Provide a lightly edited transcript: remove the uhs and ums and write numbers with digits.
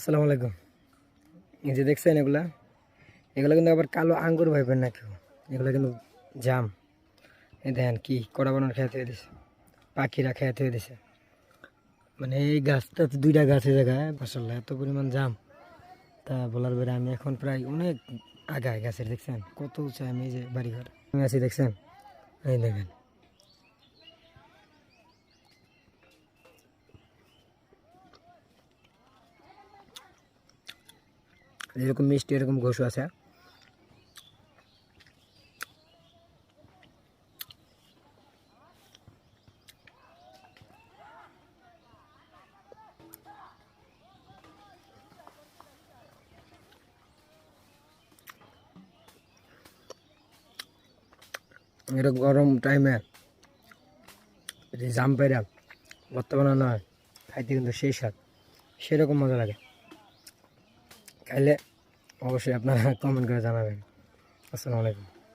আসসালামু আলাইকুম। এই যে দেখছেন এগুলা এগুলা কিন্তু আবার কালো আঙ্গুর ভাইবেন না কেউ, এগুলা কিন্তু জাম। এই দেখেন কি কড়া বানানোর খেয়াতে হয়ে দিছে, পাখিরা খেয়াতে হয়ে দিছে। মানে এই গাছটা তো দুইটা গাছের জায়গায় মাশাআল্লাহ এত পরিমাণ জাম, তা বলার বেড়ে আমি এখন প্রায় অনেক আগায় গাছের। দেখছেন কত উঁচা, আমি এই যে বাড়িঘর আমি আছি দেখছেন, এই দেখেন এরকম মিষ্টি এরকম ঘষু আছে। এটা গরম টাইমে জাম পেরা ভর্তা বানানো হয়, খাইতে কিন্তু সেই স্বাদ, সেরকম মজা লাগে। খাইলে অবশ্যই আপনারা কমেন্ট করে জানাবেন। আসসালামু আলাইকুম।